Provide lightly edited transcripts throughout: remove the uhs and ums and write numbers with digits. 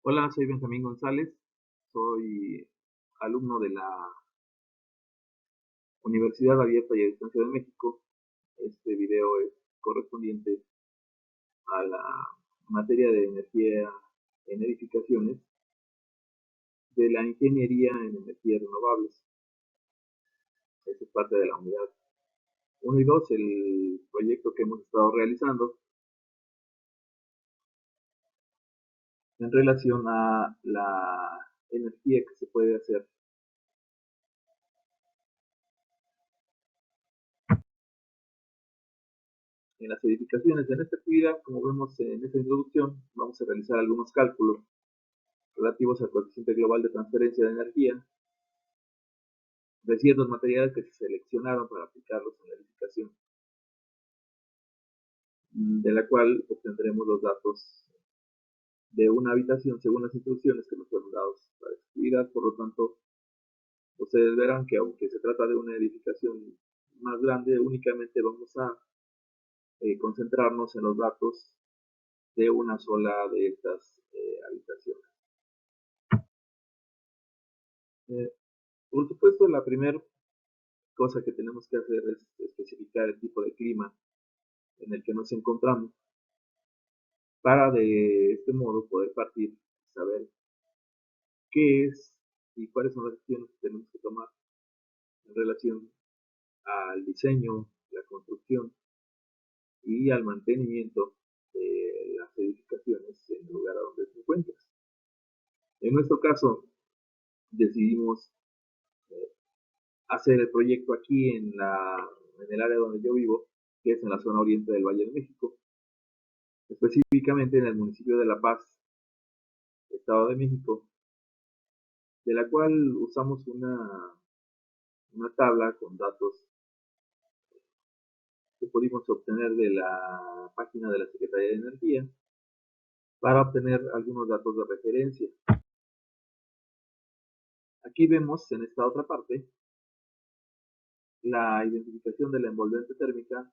Hola, soy Benjamín González, soy alumno de la Universidad Abierta y a Distancia de México. Este video es correspondiente a la materia de energía en edificaciones de la ingeniería en energías renovables. Esta es parte de la unidad 1 y 2, el proyecto que hemos estado realizando en relación a la energía que se puede hacer en las edificaciones. En esta actividad, como vemos en esta introducción, vamos a realizar algunos cálculos relativos al coeficiente global de transferencia de energía de ciertos materiales que se seleccionaron para aplicarlos en la edificación, de la cual obtendremos los datos de una habitación según las instrucciones que nos fueron dados para esta actividad. Por lo tanto, ustedes verán que aunque se trata de una edificación más grande, únicamente vamos a concentrarnos en los datos de una sola de estas habitaciones. Eh, por supuesto, la primera cosa que tenemos que hacer es especificar el tipo de clima en el que nos encontramos, para de este modo poder partir y saber qué es y cuáles son las acciones que tenemos que tomar en relación al diseño, la construcción y al mantenimiento de las edificaciones en el lugar a donde se encuentran. En nuestro caso, decidimos hacer el proyecto aquí en el área donde yo vivo, que es en la zona oriente del Valle de México, específicamente en el municipio de La Paz, Estado de México, de la cual usamos una tabla con datos que pudimos obtener de la página de la Secretaría de Energía para obtener algunos datos de referencia. Aquí vemos en esta otra parte la identificación de la envolvente térmica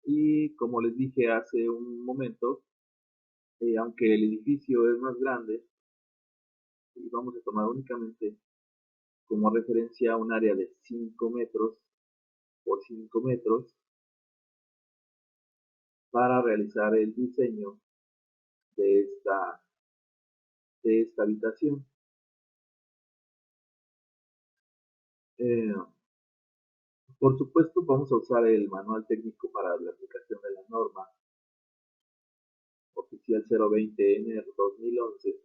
y, como les dije hace un momento, aunque el edificio es más grande, y vamos a tomar únicamente como referencia un área de 5 metros por 5 metros para realizar el diseño de esta habitación. Eh, por supuesto, vamos a usar el manual técnico para la aplicación de la norma oficial 020N 2011,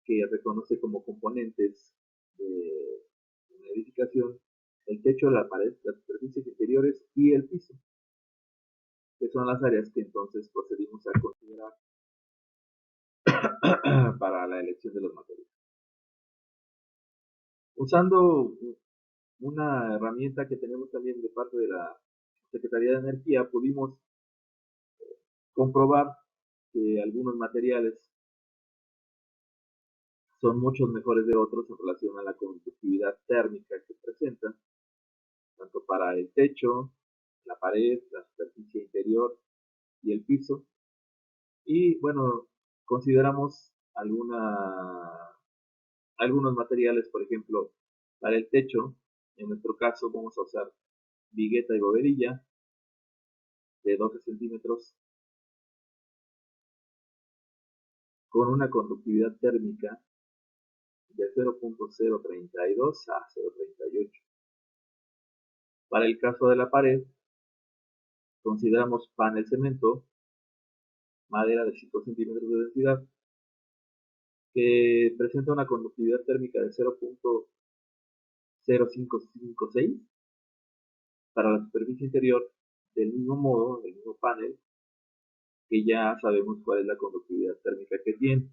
que reconoce como componentes de una edificación el techo, la pared, las superficies interiores y el piso, que son las áreas que entonces procedimos a considerar para la elección de los materiales. Usando una herramienta que tenemos también de parte de la Secretaría de Energía, pudimos comprobar que algunos materiales son muchos mejores de otros en relación a la conductividad térmica que presentan, tanto para el techo, la pared, la superficie interior y el piso. Y bueno, consideramos algunos materiales, por ejemplo, para el techo. En nuestro caso vamos a usar vigueta y bovedilla de 12 centímetros con una conductividad térmica de 0.032 a 0.38. Para el caso de la pared, consideramos panel cemento, madera de 5 centímetros de densidad, que presenta una conductividad térmica de 0.0556. Para la superficie interior, del mismo modo, del mismo panel, que ya sabemos cuál es la conductividad térmica que tiene.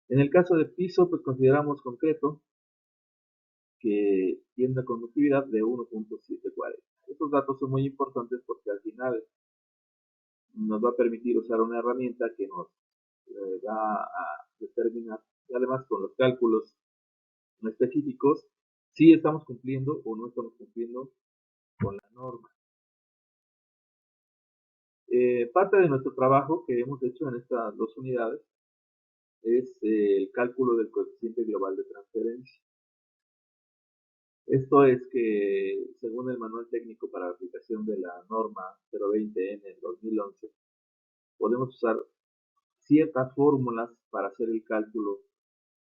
En el caso de piso, pues consideramos concreto, que tiene una conductividad de 1.740. Estos datos son muy importantes porque al final nos va a permitir usar una herramienta que nos va a determinar, y además con los cálculos específicos, si estamos cumpliendo o no estamos cumpliendo con la norma. Parte de nuestro trabajo que hemos hecho en estas dos unidades es el cálculo del coeficiente global de transferencia. Esto es que, según el Manual Técnico para la aplicación de la norma 020N del 2011, podemos usar ciertas fórmulas para hacer el cálculo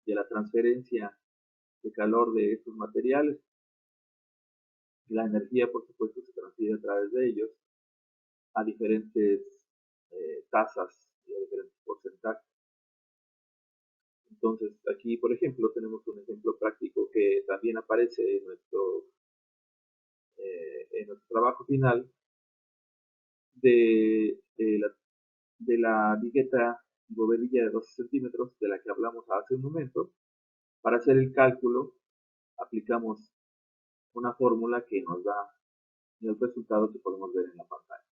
de la transferencia de calor de estos materiales. La energía, por supuesto, se transfiere a través de ellos a diferentes tasas y a diferentes porcentajes. Entonces, aquí, por ejemplo, tenemos un ejemplo práctico que también aparece en nuestro trabajo final de la vigueta bovedilla de 12 centímetros de la que hablamos hace un momento. Para hacer el cálculo, aplicamos una fórmula que nos da el resultado que podemos ver en la pantalla.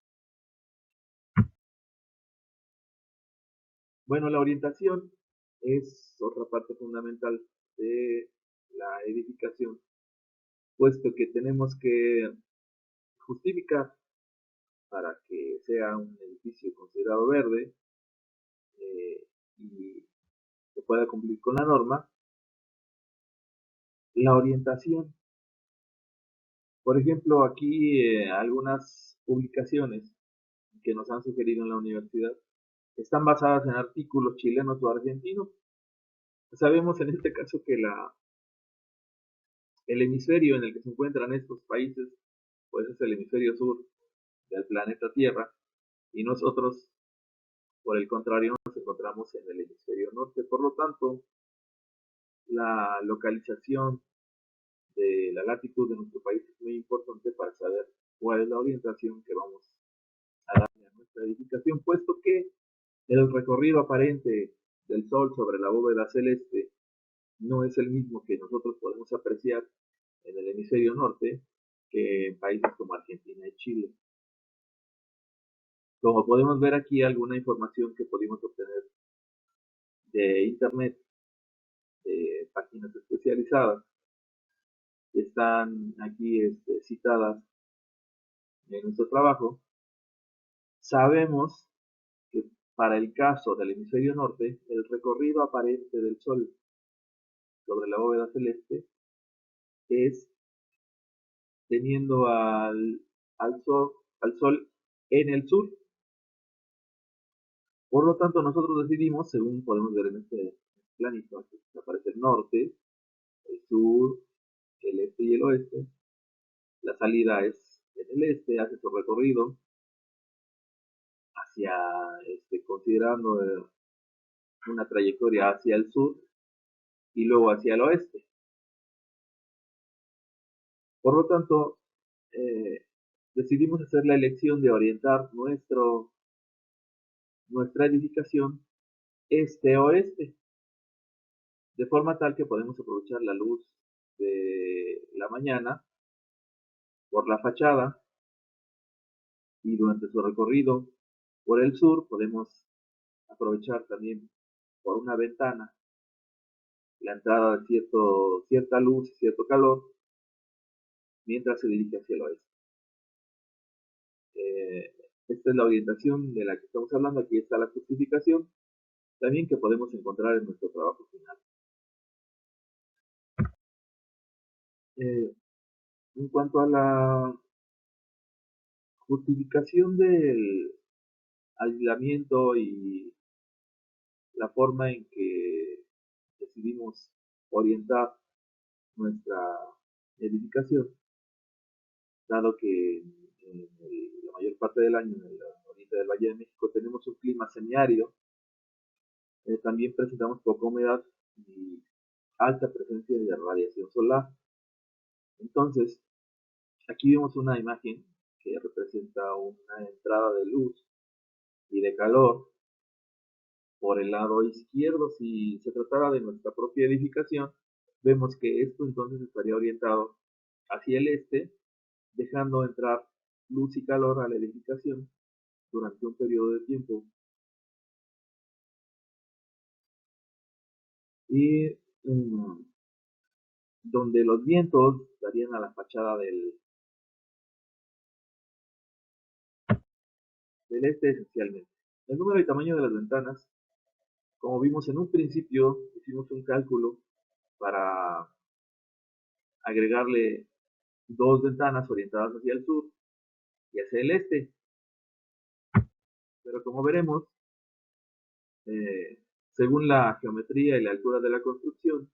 Bueno, la orientación es otra parte fundamental de la edificación, puesto que tenemos que justificar para que sea un edificio considerado verde y que pueda cumplir con la norma, la orientación. Por ejemplo, aquí algunas publicaciones que nos han sugerido en la universidad están basadas en artículos chilenos o argentinos. Sabemos en este caso que el hemisferio en el que se encuentran estos países pues es el hemisferio sur del planeta Tierra y nosotros, por el contrario, nos encontramos en el hemisferio norte. Por lo tanto, la localización de la latitud de nuestro país es muy importante para saber cuál es la orientación que vamos a darle a nuestra edificación, puesto que el recorrido aparente del Sol sobre la bóveda celeste no es el mismo que nosotros podemos apreciar en el hemisferio norte que en países como Argentina y Chile. Como podemos ver aquí, alguna información que pudimos obtener de internet, de páginas especializadas, están aquí citadas en nuestro trabajo. Sabemos que para el caso del hemisferio norte, el recorrido aparente del Sol sobre la bóveda celeste es teniendo al Sol en el sur. Por lo tanto, nosotros decidimos, según podemos ver en este planito, aquí aparece el norte, el sur, el este y el oeste. La salida es en el este, hace su recorrido hacia, considerando una trayectoria hacia el sur y luego hacia el oeste. Por lo tanto, eh, decidimos hacer la elección de orientar nuestra edificación este-oeste, de forma tal que podemos aprovechar la luz de la mañana por la fachada y durante su recorrido por el sur podemos aprovechar también por una ventana la entrada de cierta luz y cierto calor mientras se dirige hacia el oeste. Esta es la orientación de la que estamos hablando. Aquí está la justificación también que podemos encontrar en nuestro trabajo final. En cuanto a la justificación del aislamiento y la forma en que decidimos orientar nuestra edificación, dado que en la mayor parte del año en el oriente del Valle de México tenemos un clima semiárido, también presentamos poca humedad y alta presencia de radiación solar. Entonces, aquí vemos una imagen que representa una entrada de luz y de calor por el lado izquierdo. Si se tratara de nuestra propia edificación, vemos que esto entonces estaría orientado hacia el este, dejando entrar luz y calor a la edificación durante un periodo de tiempo. Y donde los vientos darían a la fachada del este esencialmente. El número y tamaño de las ventanas, como vimos en un principio, hicimos un cálculo para agregarle dos ventanas orientadas hacia el sur y hacia el este. Pero como veremos, eh, según la geometría y la altura de la construcción,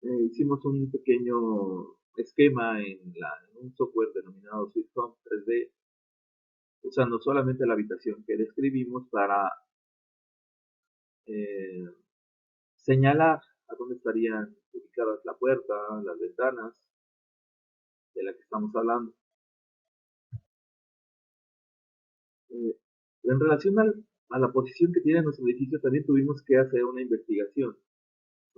hicimos un pequeño esquema en un software denominado Sweet Home 3D, usando solamente la habitación que describimos para eh, señalar a dónde estarían ubicadas la puerta, las ventanas de la que estamos hablando. Eh, en relación a la posición que tiene nuestro edificio, también tuvimos que hacer una investigación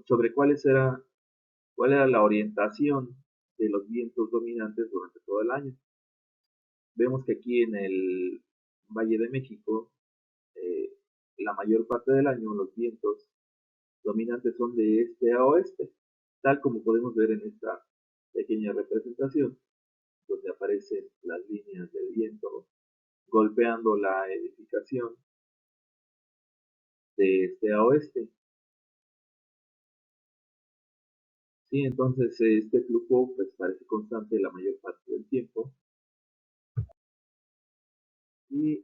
sobre cuál era la orientación de los vientos dominantes durante todo el año. Vemos que aquí en el Valle de México, eh, la mayor parte del año los vientos dominantes son de este a oeste, tal como podemos ver en esta pequeña representación, donde aparecen las líneas del viento golpeando la edificación de este a oeste. Sí, entonces este flujo pues parece constante la mayor parte del tiempo, y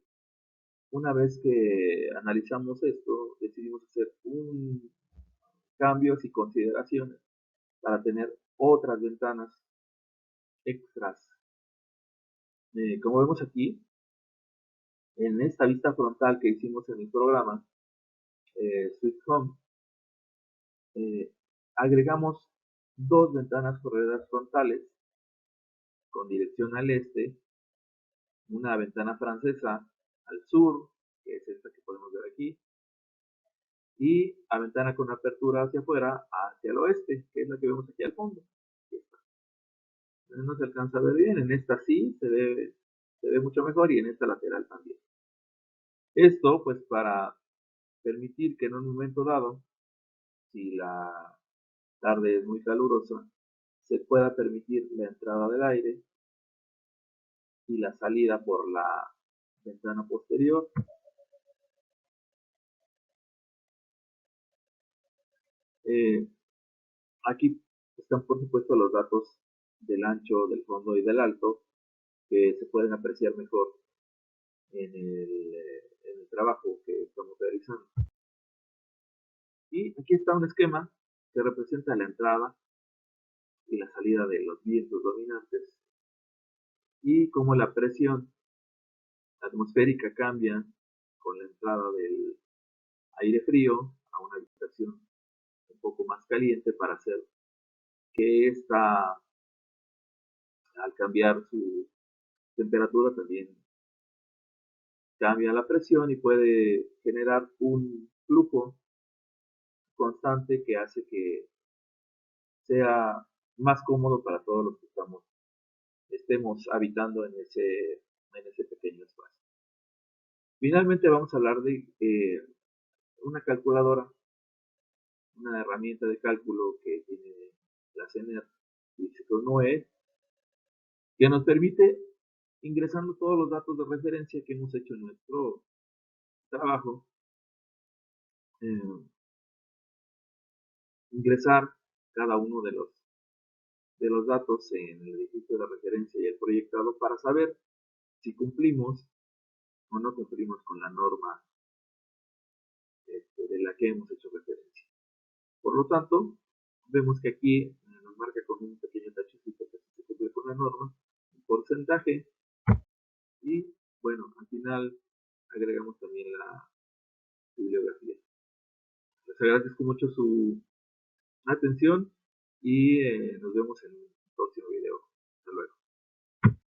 una vez que analizamos esto, decidimos hacer cambios y consideraciones para tener otras ventanas extras. Como vemos aquí, en esta vista frontal que hicimos en el programa Sweet Home, eh, agregamos dos ventanas correderas frontales con dirección al este, una ventana francesa al sur, que es esta que podemos ver aquí, y a ventana con apertura hacia afuera, hacia el oeste, que es la que vemos aquí al fondo. No se alcanza a ver bien, en esta sí se ve mucho mejor, y en esta lateral también. Esto pues para permitir que en un momento dado, si la tarde es muy calurosa, se pueda permitir la entrada del aire y la salida por la ventana posterior. Eh, Aquí están por supuesto los datos del ancho, del fondo y del alto, que se pueden apreciar mejor en el trabajo que estamos realizando. Y aquí está un esquema que representa la entrada y la salida de los vientos dominantes, y cómo la presión atmosférica cambia con la entrada del aire frío a una habitación un poco más caliente, para hacer que esta, al cambiar su temperatura, también cambia la presión y puede generar un flujo constante que hace que sea más cómodo para todos los que estemos habitando en ese pequeño espacio. Finalmente vamos a hablar de una calculadora, una herramienta de cálculo que tiene la CENER y SECONOE, que nos permite, ingresando todos los datos de referencia que hemos hecho en nuestro trabajo, eh, ingresar cada uno de los datos en el edificio de referencia y el proyectado, para saber si cumplimos o no cumplimos con la norma de la que hemos hecho referencia. Por lo tanto, vemos que aquí nos marca con un pequeño tachecito que se cumple con la norma, un porcentaje, y bueno, al final agregamos también la bibliografía. Les agradezco mucho su atención, y nos vemos en un próximo video.